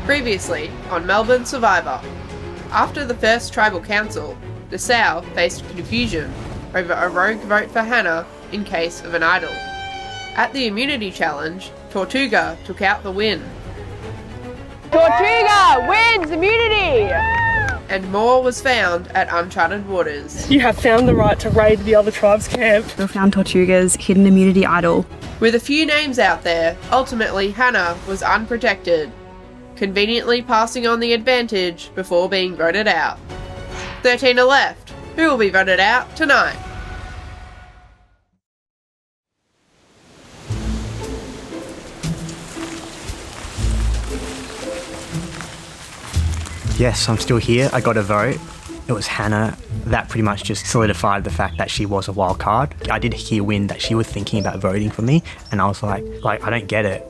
Previously on Melbourne Survivor. After the first tribal council, Nassau faced confusion over a rogue vote for Hannah in case of an idol. At the immunity challenge, Tortuga took out the win. Tortuga wins immunity! And more was found at Uncharted waters. You have found the right to raid the other tribe's camp. We found Tortuga's hidden immunity idol. With a few names out there, ultimately Hannah was unprotected, conveniently passing on the advantage before being voted out. 13 are left. Who will be voted out tonight? Yes, I'm still here. I got a vote. It was Hannah. That pretty much just solidified the fact that she was a wild card. I did hear wind that she was thinking about voting for me, and I was like, I don't get it.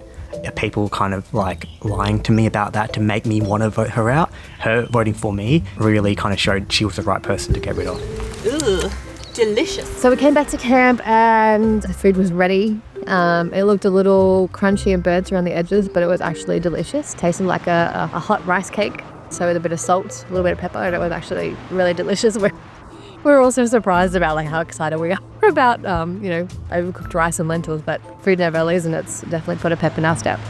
Are people kind of like lying to me about that to make me want to vote her out? Her voting for me really kind of showed she was the right person to get rid of. Ooh, delicious. So we came back to camp and the food was ready. It looked a little crunchy and burnt around the edges, but it was actually delicious. Tasted like a hot rice cake. So with a bit of salt, a little bit of pepper, and it was actually really delicious. We're also surprised about like how excited we are about overcooked rice and lentils, but food never leaves, and it's definitely put a pep in our step.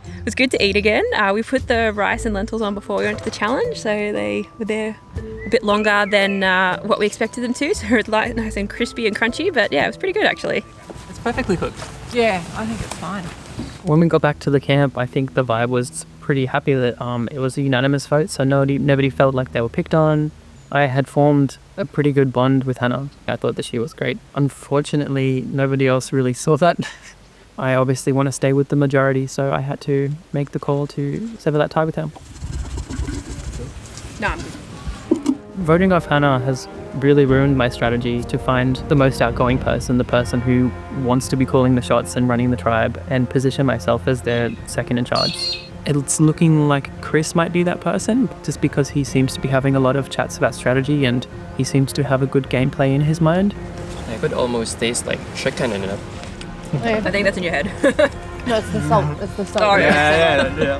It was good to eat again. We put the rice and lentils on before we went to the challenge, so they were there a bit longer than what we expected them to, so it was nice and crispy and crunchy, but yeah, it was pretty good actually. It's perfectly cooked. Yeah, I think it's fine. When we got back to the camp, I think the vibe was pretty happy that it was a unanimous vote, so nobody felt like they were picked on. I had formed a pretty good bond with Hannah. I thought that she was great. Unfortunately, nobody else really saw that. I obviously want to stay with the majority, so I had to make the call to sever that tie with her. No, I'm good. Voting off Hannah has really ruined my strategy to find the most outgoing person, the person who wants to be calling the shots and running the tribe, and position myself as their second in charge. It's looking like Chris might be that person, just because he seems to be having a lot of chats about strategy and he seems to have a good gameplay in his mind. I could almost taste like chicken in it. I think that's in your head. No, it's the salt. It's the salt. Oh, Yeah.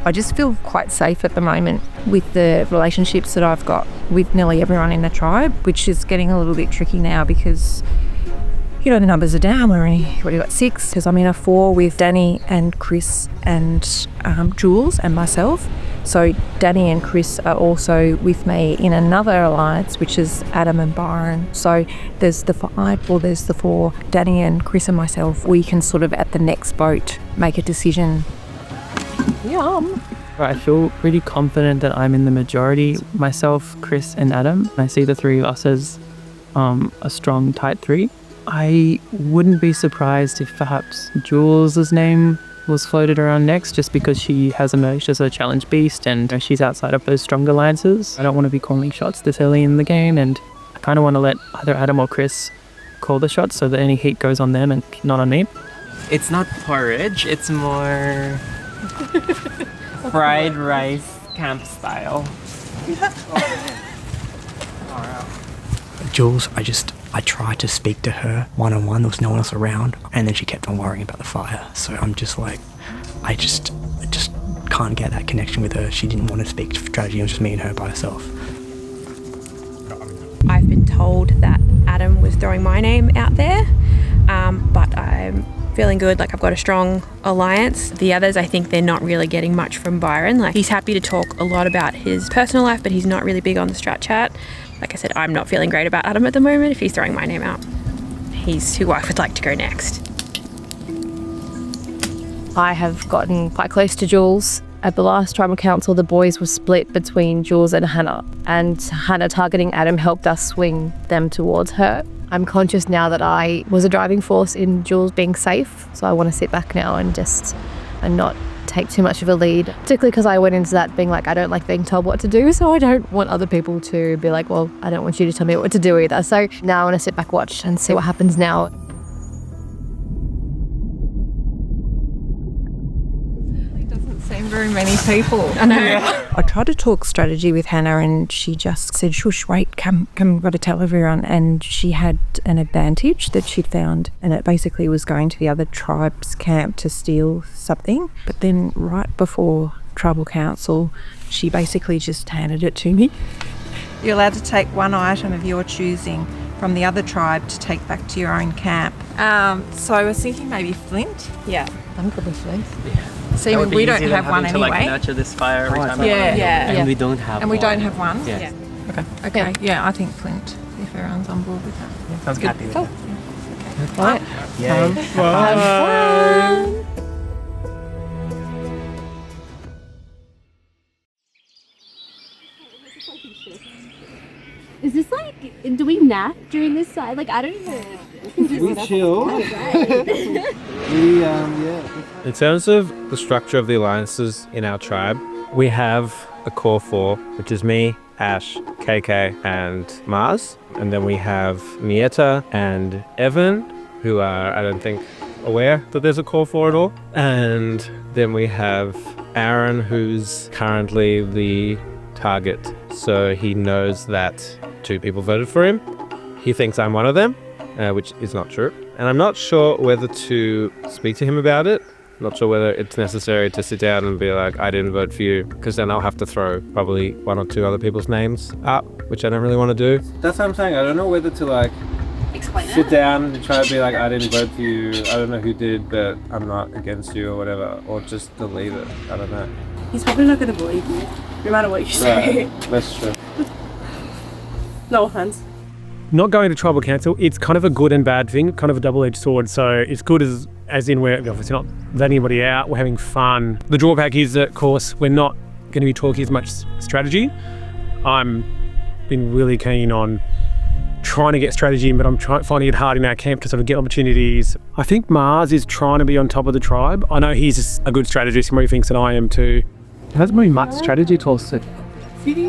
I just feel quite safe at the moment with the relationships that I've got with nearly everyone in the tribe, which is getting a little bit tricky now because, the numbers are down. We've got 6 because I'm in a 4 with Danny and Chris and Jules and myself. So Danny and Chris are also with me in another alliance, which is Adam and Byron. So there's the 5, or there's the 4, Danny and Chris and myself. We can sort of at the next vote make a decision. Yum. I feel pretty confident that I'm in the majority. Myself, Chris and Adam. I see the 3 of us as a strong tight 3. I wouldn't be surprised if perhaps Jules' name was floated around next, just because she has emerged as a challenge beast and she's outside of those strong alliances. I don't want to be calling shots this early in the game, and I kind of want to let either Adam or Chris call the shots so that any heat goes on them and not on me. It's not porridge, it's more fried rice camp style. Jules, I tried to speak to her one-on-one. There was no one else around, and then she kept on worrying about the fire. So I'm just like, I just can't get that connection with her. She didn't want to speak strategy. It was just me and her by herself. I've been told that Adam was throwing my name out there, but I'm feeling good, like I've got a strong alliance. The others, I think they're not really getting much from Byron. Like, he's happy to talk a lot about his personal life, but he's not really big on the strat chat. Like I said, I'm not feeling great about Adam at the moment if he's throwing my name out. He's who I would like to go next. I have gotten quite close to Jules. At the last tribal council, the boys were split between Jules and Hannah targeting Adam helped us swing them towards her. I'm conscious now that I was a driving force in Jules being safe, so I want to sit back now and not take too much of a lead, particularly because I went into that being like, I don't like being told what to do, so I don't want other people to be like, well, I don't want you to tell me what to do either. So now I want to sit back, watch and see what happens now. Seem very many people. I know. I tried to talk strategy with Hannah and she just said, shush, wait, come, we've got to tell everyone. And she had an advantage that she'd found, and it basically was going to the other tribe's camp to steal something. But then right before tribal council, she basically just handed it to me. You're allowed to take one item of your choosing from the other tribe to take back to your own camp. So I was thinking maybe Flint. Yeah, I'm good with Flint. Yeah. See, we don't have one to anyway. like nurture this fire every time. And we don't have. And we don't have one. Yeah. Okay. Yeah, I think Flint. If everyone's on board with that. Yeah, sounds happy with that. Right. Yay. Have fun. Is this like, do we nap during this side? Like, I don't even. We chill. In terms of the structure of the alliances in our tribe, we have a core four, which is me, Ash, KK, and Mars. And then we have Nieta and Evan, who are, I don't think, aware that there's a core four at all. And then we have Aaron, who's currently the target. So he knows that 2 people voted for him. He thinks I'm one of them, which is not true. And I'm not sure whether to speak to him about it. Not sure whether it's necessary to sit down and be like, I didn't vote for you, because then I'll have to throw probably 1 or 2 other people's names up, which I don't really want to do. That's what I'm saying. I don't know whether to like sit down and try to be like, I didn't vote for you. I don't know who did, but I'm not against you or whatever, or just delete it. I don't know. He's probably not going to believe you, no matter what you say. Right. That's true. No offense. Not going to tribal council, it's kind of a good and bad thing, kind of a double-edged sword. So it's good as in we're obviously not letting anybody out, we're having fun. The drawback is that, of course, we're not going to be talking as much strategy. I'm been really keen on trying to get strategy in, but I'm finding it hard in our camp to sort of get opportunities. I think Mars is trying to be on top of the tribe. I know he's a good strategist, and he thinks that I am too. There hasn't been much strategy talks. Who do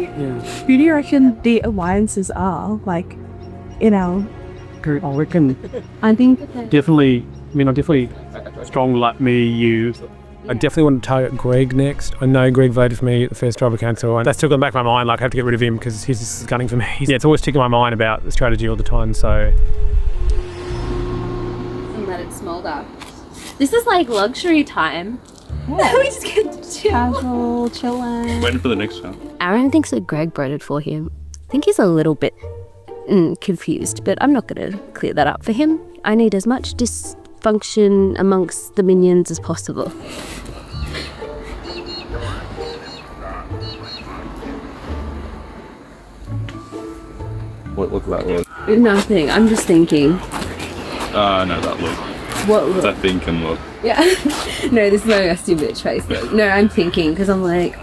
you reckon the alliances are, like, in our group? I reckon I think definitely strong like me, you. I definitely want to target Greg next. I know Greg voted for me at the first tribal council, and that's still going back in my mind, like I have to get rid of him because he's just gunning for me. Yeah, it's always ticking my mind about the strategy all the time, so. And let it smolder. This is like luxury time. Yeah. We just get to chill. Casual, chilling. Waiting for the next one. Aaron thinks that Greg voted for him. I think he's a little bit confused, but I'm not going to clear that up for him. I need as much dysfunction amongst the minions as possible. What look that look? Nothing. I'm just thinking. No, that look. What look? That thinking look. Yeah. No, this is my nasty bitch face look. No, I'm thinking because I'm like,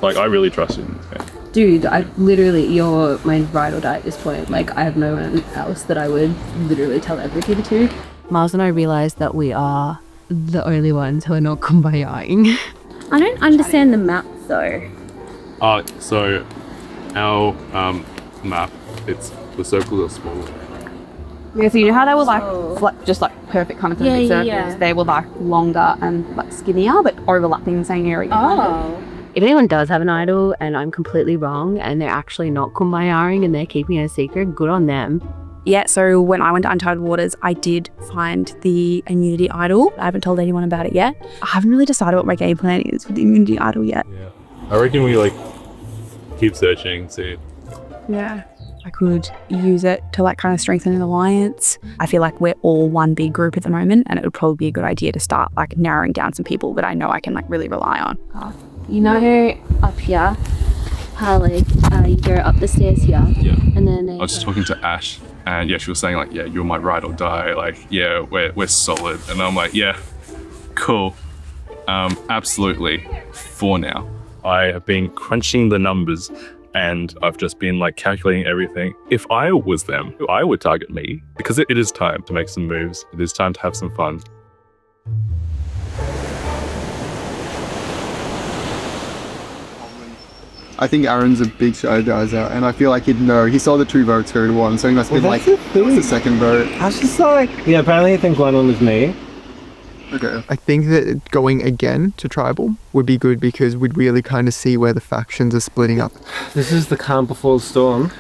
I really trust you in this game. dude, I literally, you're my ride or die at this point. Like, I have no one else that I would literally tell everything to. Mars and I realised that we are the only ones who are not kumbayaing. I don't understand the map though. So our map, it's the circles are smaller. Yeah, so you know how they were like just like perfect kind of circles? Yeah. They were like longer and like skinnier, but overlapping the same area. Oh. If anyone does have an idol and I'm completely wrong and they're actually not kumbayaing and they're keeping it a secret, good on them. Yeah, so when I went to Uncharted Waters, I did find the immunity idol. I haven't told anyone about it yet. I haven't really decided what my game plan is with the immunity idol yet. Yeah. I reckon we keep searching, see. Yeah. I could use it to like kind of strengthen an alliance. I feel like we're all one big group at the moment, and it would probably be a good idea to start like narrowing down some people that I know I can like really rely on. You know, up here, how like you go up the stairs here, and then I was just talking to Ash, and yeah, she was saying like, yeah, you're my ride or die. Like, yeah, we're solid, and I'm like, yeah, cool, absolutely, for now. I have been crunching the numbers and I've just been like calculating everything. If I was them, I would target me because it is time to make some moves. It is time to have some fun. I think Aaron's a big strategizer, and I feel like he'd know. He saw the 2 votes go to 1, so he must have been like, it was the second vote. I was just like, yeah, apparently I think one was me. Okay. I think that going again to tribal would be good because we'd really kind of see where the factions are splitting up. This is the calm before the storm.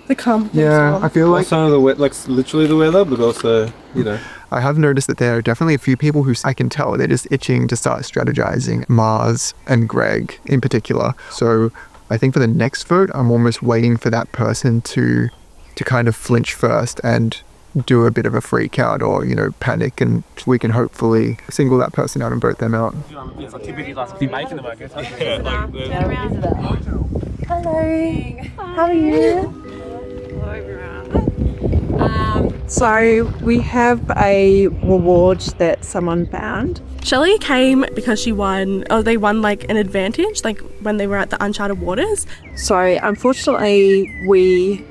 The calm. Yeah, I feel like also like literally the weather, but also, you know. I have noticed that there are definitely a few people who I can tell they're just itching to start strategizing. Mars and Greg in particular. So I think for the next vote, I'm almost waiting for that person to kind of flinch first and do a bit of a freak out or, you know, panic, and we can hopefully single that person out and vote them out. Hello. How are you? Hello, everyone. So we have a reward that someone found. Shelley came because she won, they won like an advantage, like when they were at the Uncharted waters. So unfortunately we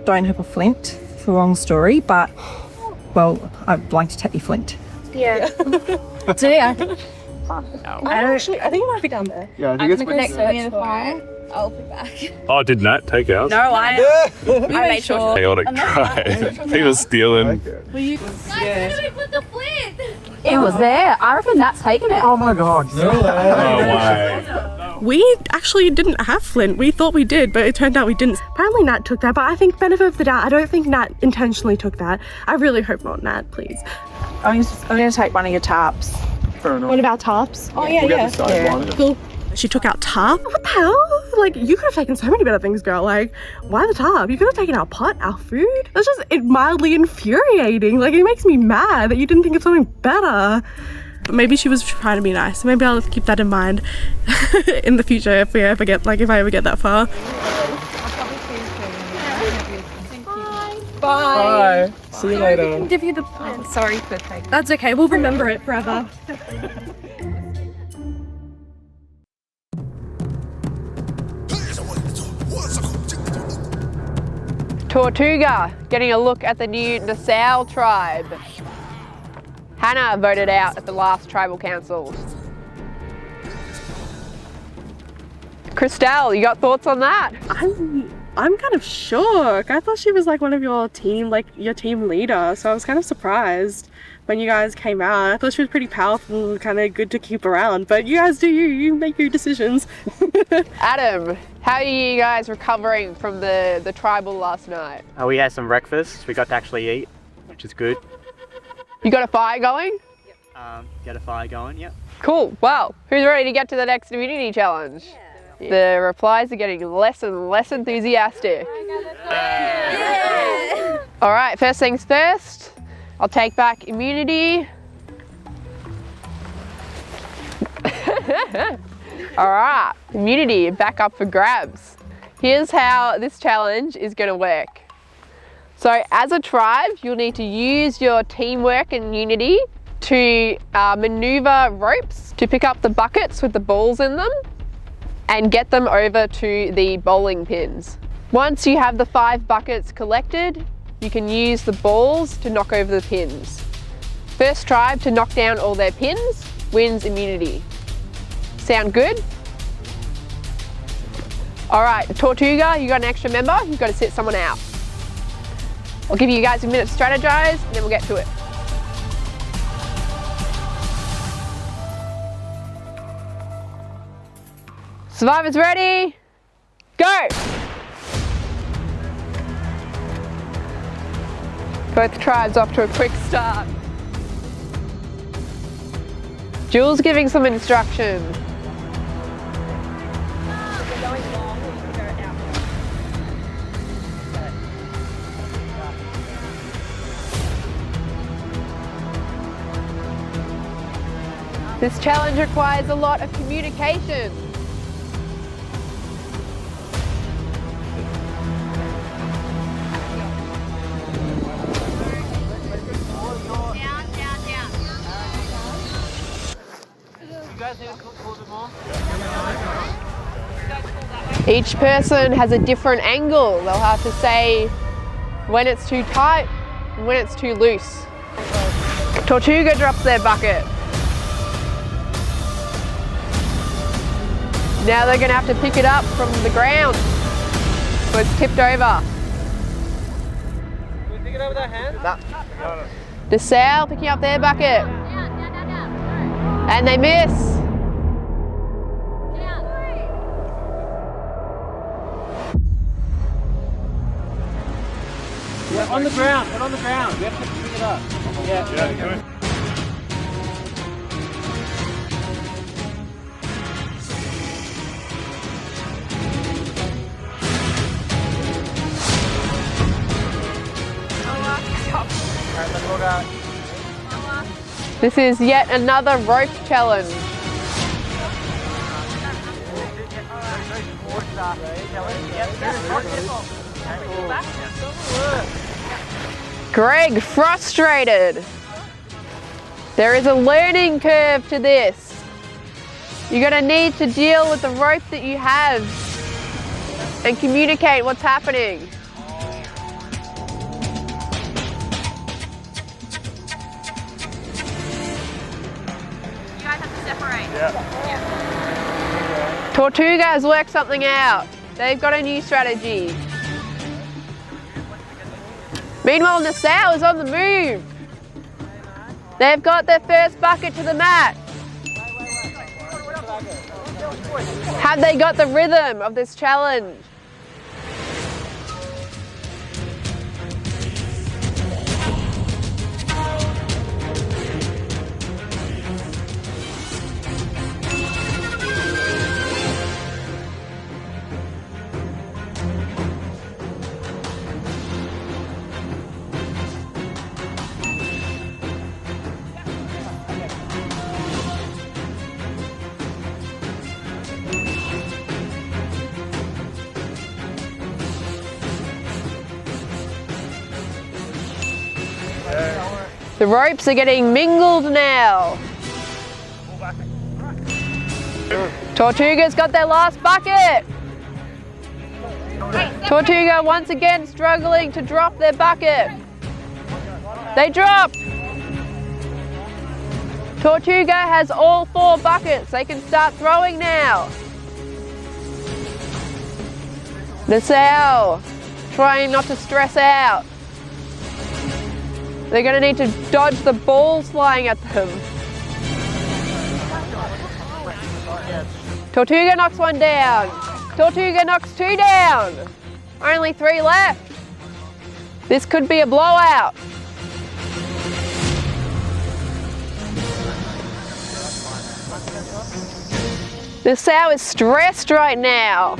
don't have a Flint, for long story, but well, I'd like to take your Flint. Yeah. So yeah. I think it might be down there. Yeah, I think it's next to the fire. I'll be back. Oh, did Nat take ours? No, I made sure. Chaotic drive. He was stealing. Where did we put the Flint? It was there. I reckon that's taken it. Oh my god. No way. We actually didn't have Flint. We thought we did, but it turned out we didn't. Apparently Nat took that, but I think benefit of the doubt, I don't think Nat intentionally took that. I really hope not, Nat, please. I'm going to take one of your tarps. Fair enough. What about tarps? Oh yeah, We'll yeah. get the side one. Cool. She took out tarp? What the hell? Like, you could have taken so many better things, girl. Like, why the tarp? You could have taken our pot, our food. That's just mildly infuriating. Like, it makes me mad that you didn't think of something better. But maybe she was trying to be nice. Maybe I'll keep that in mind in the future if I ever get that far. Bye. See you later. I can give you the plan. Sorry for taking. That's okay. We'll remember it forever. Tortuga getting a look at the new Nassau tribe. Hannah voted out at the last tribal councils. Christelle, you got thoughts on that? I'm kind of shook. I thought she was like one of your team, like your team leader. So I was kind of surprised when you guys came out. I thought she was pretty powerful and kind of good to keep around. But you guys do you make your decisions. Adam, how are you guys recovering from the tribal last night? We had some breakfast. We got to actually eat, which is good. You got a fire going? Get a fire going, yep. Cool. Well, who's ready to get to the next immunity challenge? The replies are getting less and less enthusiastic. All right, first things first, I'll take back immunity. All right, immunity back up for grabs. Here's how this challenge is going to work. So as a tribe, you'll need to use your teamwork and unity to maneuver ropes to pick up the buckets with the balls in them and get them over to the bowling pins. Once you have the 5 buckets collected, you can use the balls to knock over the pins. First tribe to knock down all their pins wins immunity. Sound good? All right, Tortuga, you got an extra member, you've got to sit someone out. I'll give you guys a minute to strategize and then we'll get to it. Survivors ready? Go! Both tribes off to a quick start. Jules giving some instruction. This challenge requires a lot of communication. Each person has a different angle. They'll have to say when it's too tight and when it's too loose. Tortuga drops their bucket. Now they're going to have to pick it up from the ground so it's tipped over. Can we pick it up with our hands? No. DeSalle picking up their bucket. And they miss. Yeah, on the ground. Get on the ground. We have to pick it up. Yeah, good. This is yet another rope challenge. Greg, frustrated. There is a learning curve to this. You're going to need to deal with the rope that you have and communicate what's happening. Tortuga has worked something out. They've got a new strategy. Meanwhile, Nassau is on the move. They've got their first bucket to the mat. Have they got the rhythm of this challenge? The ropes are getting mingled now. Tortuga's got their last bucket. Tortuga once again struggling to drop their bucket. They drop. Tortuga has all 4 buckets. They can start throwing now. Nassau trying not to stress out. They're going to need to dodge the balls flying at them. Tortuga knocks one down. Tortuga knocks 2 down. Only 3 left. This could be a blowout. Nassau is stressed right now.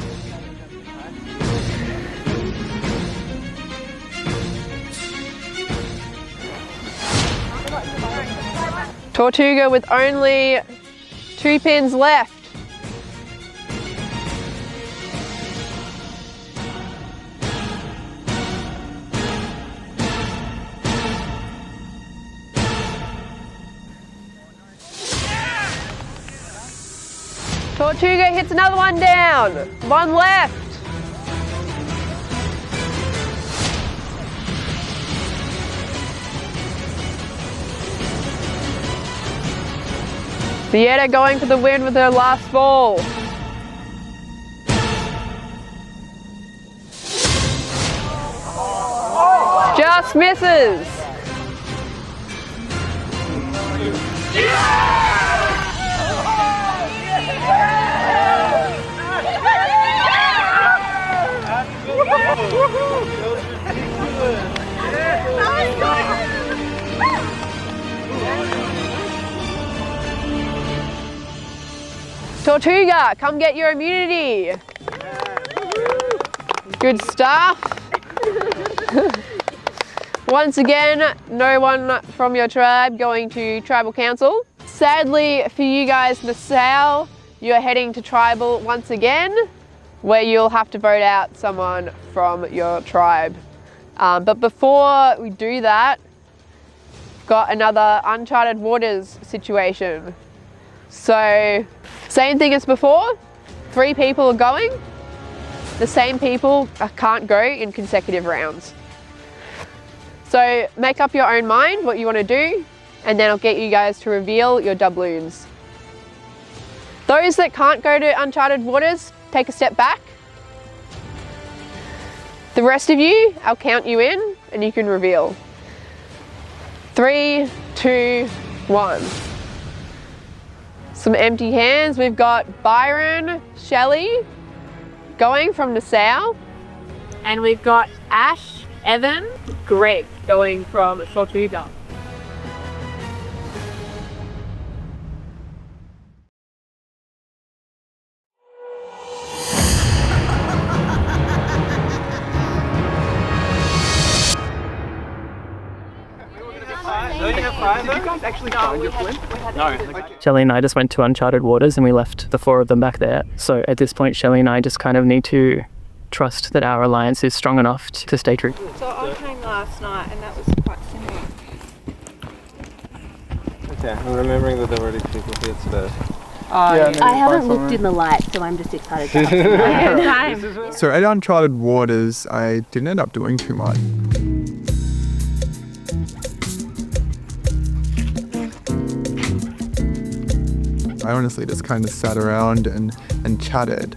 Tortuga with only 2 pins left. Tortuga hits another one down. 1 left. Vieta going for the win with her last ball. Just misses. Tortuga, come get your immunity. Good stuff. Once again, no one from your tribe going to tribal council. sadly for you guys, Nassau, you're heading to tribal once again, where you'll have to vote out someone from your tribe. But before we do that, we've got another Uncharted Waters situation. So, same thing as before, 3 people are going. The same people can't go in consecutive rounds. So make up your own mind what you want to do, and then I'll get you guys to reveal your doubloons. Those that can't go to Uncharted Waters, take a step back. The rest of you, I'll count you in and you can reveal. 3, 2, 1. Some empty hands. We've got Byron, Shelley going from Nassau. And we've got Ash, Evan, Greg going from Tortuga. Shelley and I just went to Uncharted Waters and we left the 4 of them back there. So at this point, Shelley and I just kind of need to trust that our alliance is strong enough to stay true. So I came last night and that was quite similar. Okay, I'm remembering that there were already people here today. I haven't looked in the light, so I'm just excited to So at Uncharted Waters, I didn't end up doing too much. I honestly just kind of sat around and chatted.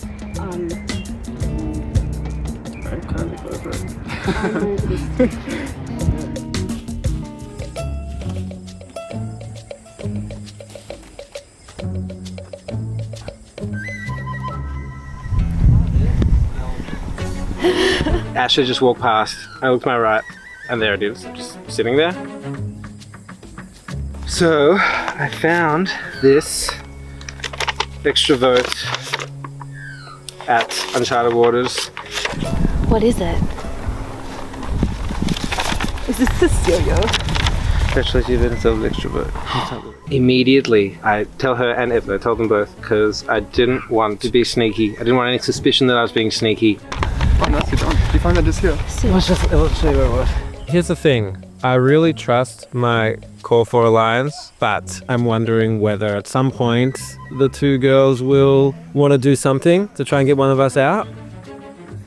Asher just walked past. I looked to my right, and there it is, just sitting there. So I found this extra vote at Uncharted Waters. What is it? Is this Cecilia? Congratulations, you've been an extra vote. Immediately, I tell her and Evan, I told them both, because I didn't want to be sneaky. I didn't want any suspicion that I was being sneaky. Oh, nicely done. Did you find that just here? Let's show you where it was. Here's the thing. I really trust my Core 4 alliance, but I'm wondering whether at some point the 2 girls will want to do something to try and get one of us out.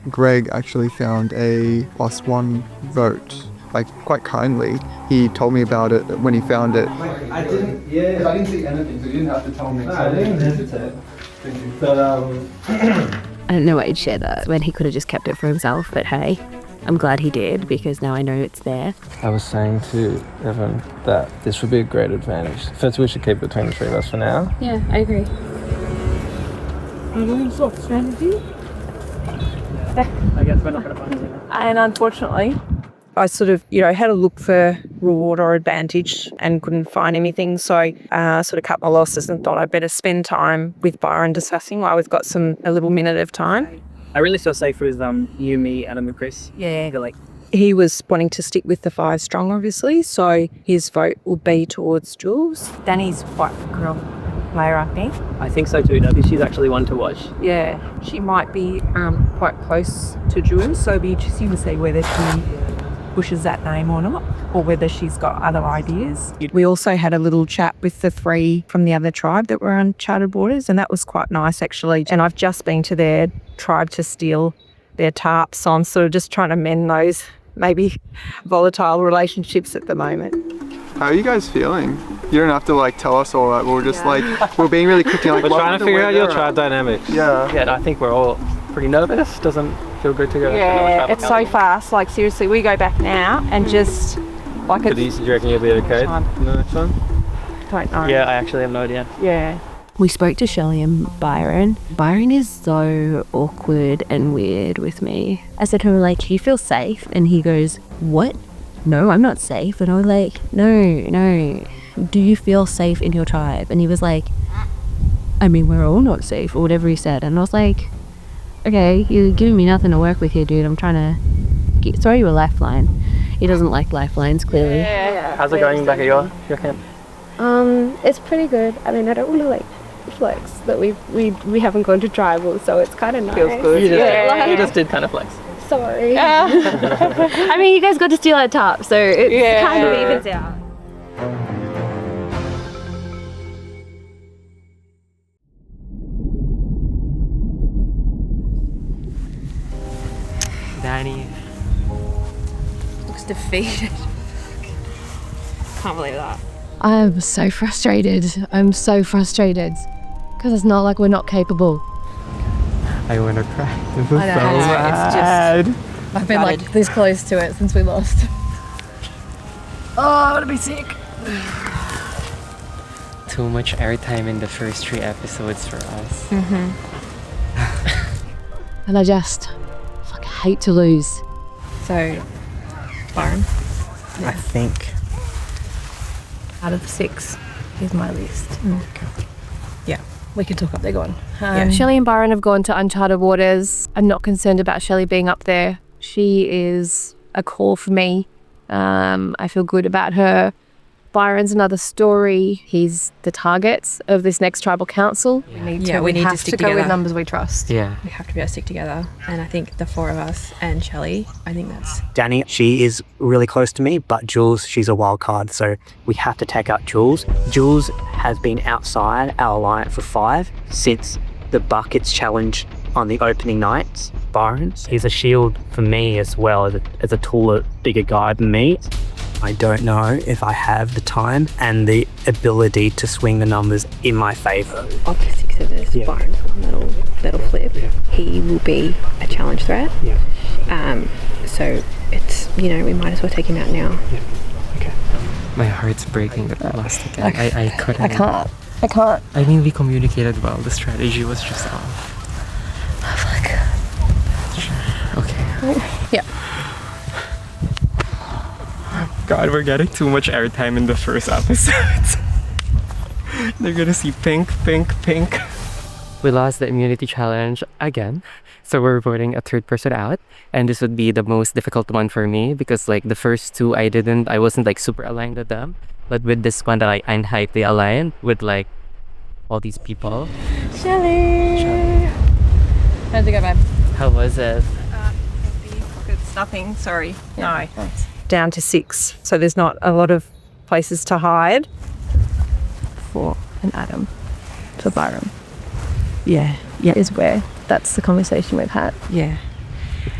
Greg actually found a +1 vote, like quite kindly. He told me about it when he found it. I didn't see anything, so you didn't have to tell me. No, I didn't hesitate. But I don't know why he'd share that when he could have just kept it for himself, but hey, I'm glad he did because now I know it's there. I was saying to Evan that this would be a great advantage. First, we should keep it between the 3 of us for now. Yeah, I agree. Strategy? I guess we're not going to find anything. And unfortunately, I sort of, had a look for reward or advantage and couldn't find anything. So I sort of cut my losses and thought I'd better spend time with Byron discussing while we've got a little minute of time. I really feel safer with you, me, Adam and Chris. Yeah. He was wanting to stick with the 5 strong, obviously, so his vote will be towards Jules. Danny's quite a girl player, I think. I think so too, Debbie. She's actually one to watch. Yeah, she might be quite close to Jules, so it'll be interesting to see whether she pushes that name or not, or whether she's got other ideas. We also had a little chat with the 3 from the other tribe that were on Uncharted Waters, and that was quite nice actually. And I've just been to their tribe to steal their tarps, so I'm sort of just trying to mend those maybe volatile relationships at the moment. How are you guys feeling? You don't have to tell us all that. We're just we're being really quick. We're trying to figure out your tribe dynamics. Yeah. Yeah, I think we're all pretty nervous. Doesn't feel good to go. Yeah, it's so fast. Seriously, we go back now and just Do you reckon you'll be okay in the next one? Don't know. Yeah, I actually have no idea. Yeah. We spoke to Shelley and Byron. Byron is so awkward and weird with me. I said to him, do you feel safe? And he goes, what? No, I'm not safe. And I was like, no. Do you feel safe in your tribe? And he was like, I mean, we're all not safe, or whatever he said. And I was like, okay, you're giving me nothing to work with here, dude. I'm trying to throw you a lifeline. He doesn't like lifelines, clearly. How's it going back at your camp? It's pretty good. I mean, I don't want to like flex that we haven't gone to tribal, so it's kind of nice. Feels good. Yeah, You just did kind of flex. Sorry. I mean, you guys got to steal our top, so it kind of evens out. Danny looks defeated. Can't believe that. I'm so frustrated. Because it's not like we're not capable. I want to cry. This is so I know. bad. I've been like this close to it since we lost. Oh, I want to be sick. Too much airtime in the first 3 episodes for us. And I just hate to lose. So, Byron? I think Out of the 6 is my list. Yeah. We can talk up there, go on. Shelley and Byron have gone to uncharted waters. I'm not concerned about Shelley being up there. She is a call for me. I feel good about her. Byron's another story. He's the target of this next tribal council. We need to stick together. Go with numbers we trust. Yeah. We have to be able to stick together. And I think the 4 of us and Shelley, I think that's... Danny, she is really close to me, but Jules, she's a wild card, so we have to take out Jules. Jules has been outside our alliance for 5 since the buckets challenge on the opening nights. Byron, he's a shield for me as well, as a taller, bigger guy than me. I don't know if I have the time and the ability to swing the numbers in my favour. Of the 6 of us, Byron's one that'll flip. He will be a challenge threat. So it's, we might as well take him out now. My heart's breaking at last again. I couldn't. I can't. I mean, we communicated well. The strategy was just off. Okay. Yeah. God, we're getting too much airtime in the first episode. They're gonna see pink. We lost the immunity challenge again, so we're voting a 3rd person out, and this would be the most difficult one for me because like the first 2 I wasn't like super aligned with them, but with this one that I unhypedly aligned with like all these people. Shelley. How'd it go, babe? How was it? It's nothing, sorry. No. Down to 6, so there's not a lot of places to hide. For an Adam. For Byron. Yeah. Is where. That's the conversation we've had. Yeah.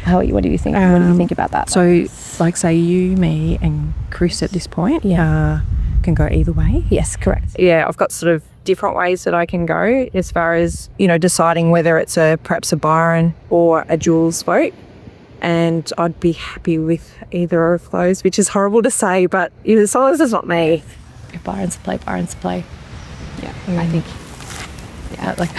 What do you think? What do you think about that? So, like, say you, me, and Chris at this point can go either way. Yes, correct. Yeah, I've got sort of different ways that I can go as far as, deciding whether it's perhaps a Byron or a Jules vote. And I'd be happy with either of those, which is horrible to say, but as long as it's not me. If Byron's to play. Yeah, I think. Yeah, like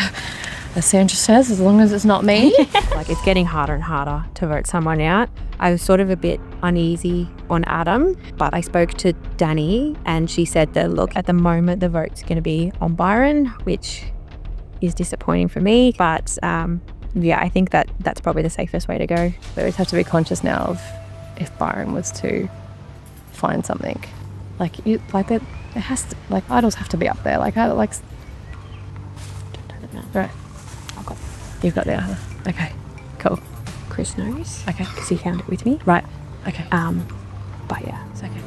as Sandra says, as long as it's not me. Like, it's getting harder and harder to vote someone out. I was sort of a bit uneasy on Adam, but I spoke to Danny and she said that, look, at the moment the vote's going to be on Byron, which is disappointing for me, but I think that's probably the safest way to go. But we have to be conscious now of if Byron was to find something. It has to, idols have to be up there. Right. You've got the other. Okay. Cool. Chris knows. Okay. Because he found it with me. Right. Okay. But yeah, it's okay.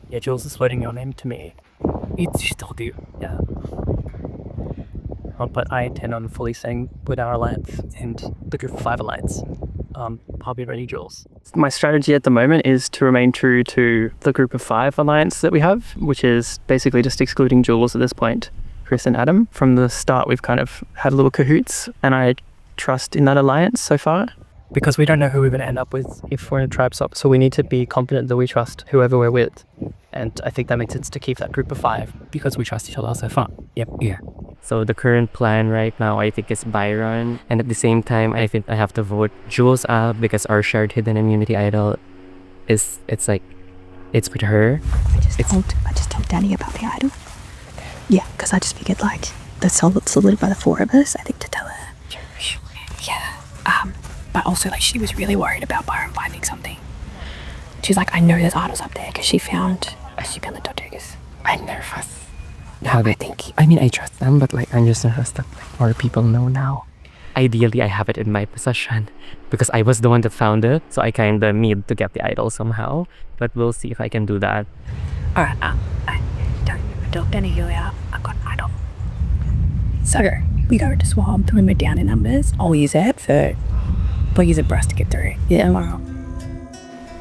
Yeah, Jules is voting your name to me. She told you. Yeah. But I intend on fully staying with our alliance and the Group of 5 alliance. I'll be ready, Jules. My strategy at the moment is to remain true to the Group of 5 alliance that we have, which is basically just excluding Jules at this point, Chris and Adam. From the start, we've kind of had a little cahoots, and I trust in that alliance so far. Because we don't know who we're going to end up with if we're in a tribe swap, so we need to be confident that we trust whoever we're with. And I think that makes sense to keep that Group of 5 because we trust each other so far. Yep. Yeah. So the current plan right now, I think, is Byron. And at the same time, I think I have to vote Jules out because our shared hidden immunity idol it's with her. I just told Danny about the idol. Yeah, because I just figured the solid by the 4 of us, I think to tell her. Yeah. but also like she was really worried about Byron finding something. She's like, I know there's idols up there because she found the tortugas. I'm nervous. How they think. I mean, I trust them, but like I'm just nervous that like, more people know now. Ideally, I have it in my possession because I was the one that found it, so I kind of need to get the idol somehow. But we'll see if I can do that. All right, don't Danny, here we are. I've got an idol. So we go to swab when we're down in numbers. I'll use it for us to get through. Yeah, tomorrow.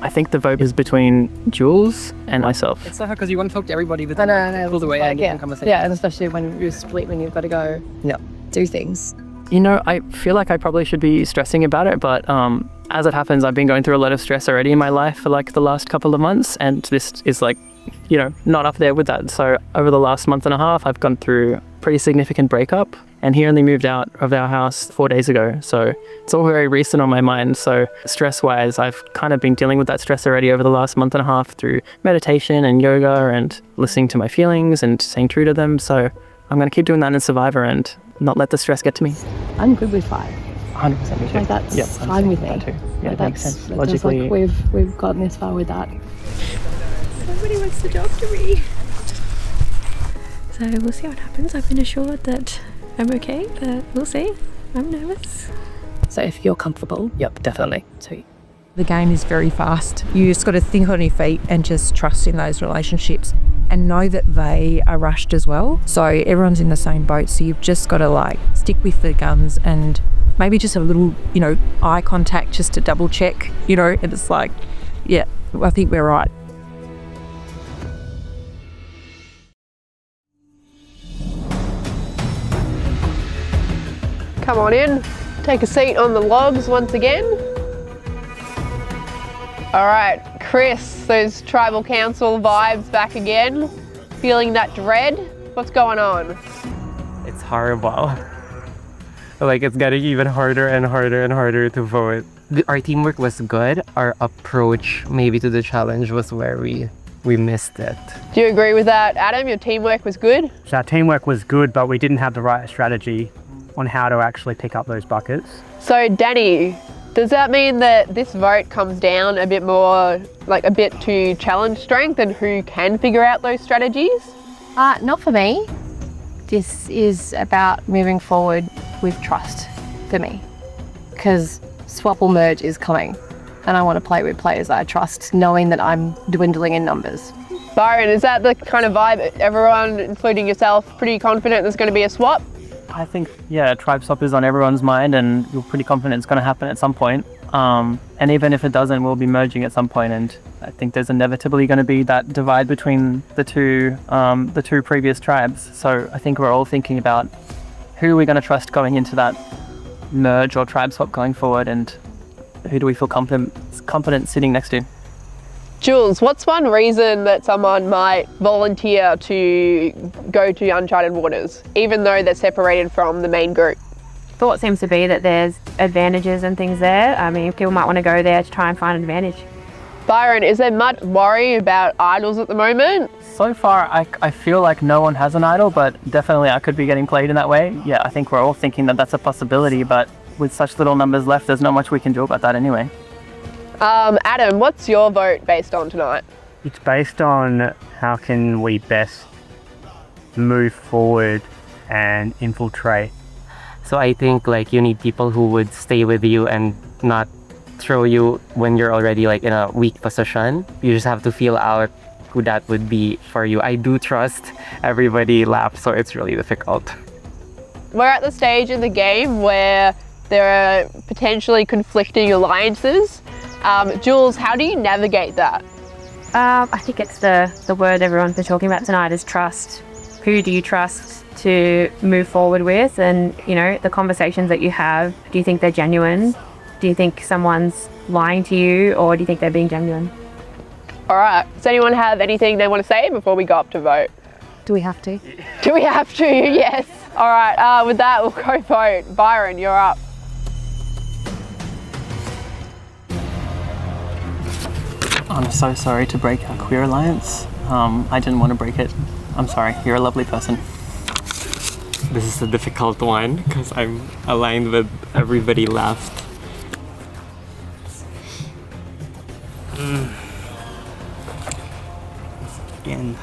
I think the vote is between Jules and myself. It's so hard because you want to talk to everybody, but I know. pull the way Like, and conversation. yeah, and especially when you're split, when you've got to go do things. You know, I feel like I probably should be stressing about it, but as it happens, I've been going through a lot of stress already in my life for like the last couple of months, and this is like, you know, not up there with that. So over the last month and a half, I've gone through a pretty significant breakup, and he only moved out of our house 4 days ago. So it's all very recent on my mind. So stress-wise, I've kind of been dealing with that stress already over the last month and a half through meditation and yoga and listening to my feelings and staying true to them. So I'm going to keep doing that in Survivor and not let the stress get to me. I'm good with 5. 100% me too. Like that's Yep, fine with me. Too. Yeah, like that makes sense. That's Logically, like we've gotten this far with that. Nobody wants to talk to me. So we'll see what happens. I've been assured that I'm okay, but we'll see. I'm nervous. So if you're comfortable, yep, definitely. So The game is very fast. You just got to think on your feet and just trust in those relationships and know that they are rushed as well. So everyone's in the same boat. So you've just got to like stick with the guns and maybe just a little, you know, eye contact just to double check, you know, and it's like, yeah, I think we're right. Come on in, take a seat on the logs once again. All right, Chris, those tribal council vibes back again. Feeling that dread? What's going on? it's horrible. Like it's getting even harder and harder and harder to vote. Our teamwork was good. Our approach maybe to the challenge was where we missed it. Do you agree with that, Adam? Your teamwork was good? So our teamwork was good, but we didn't have the right strategy on how to actually pick up those buckets. So Danny, does that mean that this vote comes down a bit more, like a bit to challenge strength and who can figure out those strategies? Not for me. This is about moving forward with trust for me, because swap or merge is coming and I want to play with players that I trust, knowing that I'm dwindling in numbers. Byron, is that the kind of vibe everyone, including yourself, pretty confident there's going to be a swap? I think, yeah, tribe swap is on everyone's mind and we're pretty confident it's going to happen at some point. And even if it doesn't, we'll be merging at some point, and I think there's inevitably going to be that divide between the two previous tribes. So I think we're all thinking about who are we going to trust going into that merge or tribe swap going forward, and who do we feel confident sitting next to. Jules, what's one reason that someone might volunteer to go to Uncharted waters, even though they're separated from the main group? Thought seems to be that there's advantages and things there. I mean, people might want to go there to try and find an advantage. Byron, is there much worry about idols at the moment? So far, I feel like no one has an idol, but definitely I could be getting played in that way. Yeah, I think we're all thinking that that's a possibility, but with such little numbers left, there's not much we can do about that anyway. Adam, what's your vote based on tonight? It's based on how can we best move forward and infiltrate. So I think like you need people who would stay with you and not throw you when you're already like in a weak position. You just have to feel out who that would be for you. I do trust everybody left, so it's really difficult. We're at the stage in the game where there are potentially conflicting alliances. Jules, how do you navigate that? I think it's the word everyone's been talking about tonight is trust. Who do you trust to move forward with? And, you know, the conversations that you have, do you think they're genuine? Do you think someone's lying to you, or do you think they're being genuine? All right, does anyone have anything they want to say before we go up to vote? Do we have to? Do we have to? Yes. All right, with that, we'll go vote. Byron, you're up. I'm so sorry to break our queer alliance. I didn't want to break it. I'm sorry, you're a lovely person. This is a difficult one because I'm aligned with everybody left. Again.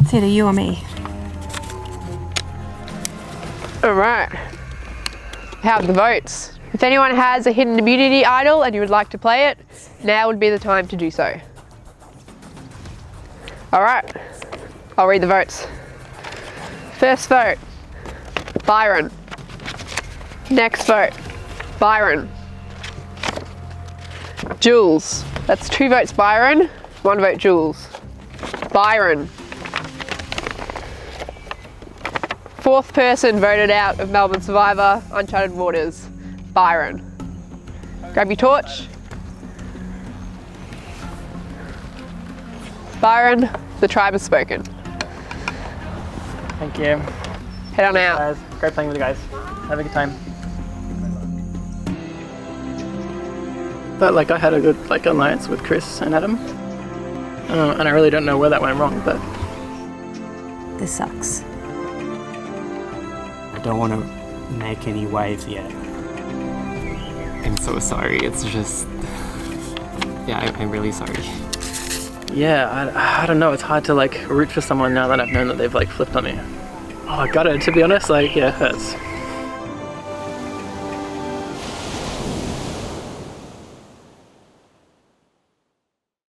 It's either you or me. Alright. How are the votes? If anyone has a hidden immunity idol and you would like to play it, now would be the time to do so. Alright, I'll read the votes. First vote, Byron. Next vote, Byron. Jules. That's 2 votes Byron, 1 vote Jules. Byron. 4th person voted out of Melbourne Survivor, Uncharted Waters, Byron. Grab your torch. Byron, the tribe has spoken. Thank you. Head on out. Guys, great playing with you guys. Have a good time. But like I had a good alliance with Chris and Adam. And I really don't know where that went wrong, but This sucks. I don't want to make any waves yet. I'm so sorry. It's just... Yeah, I'm really sorry. yeah, I don't know. It's hard to root for someone now that I've known that they've flipped on me. Oh, I got it. To be honest, yeah, it hurts.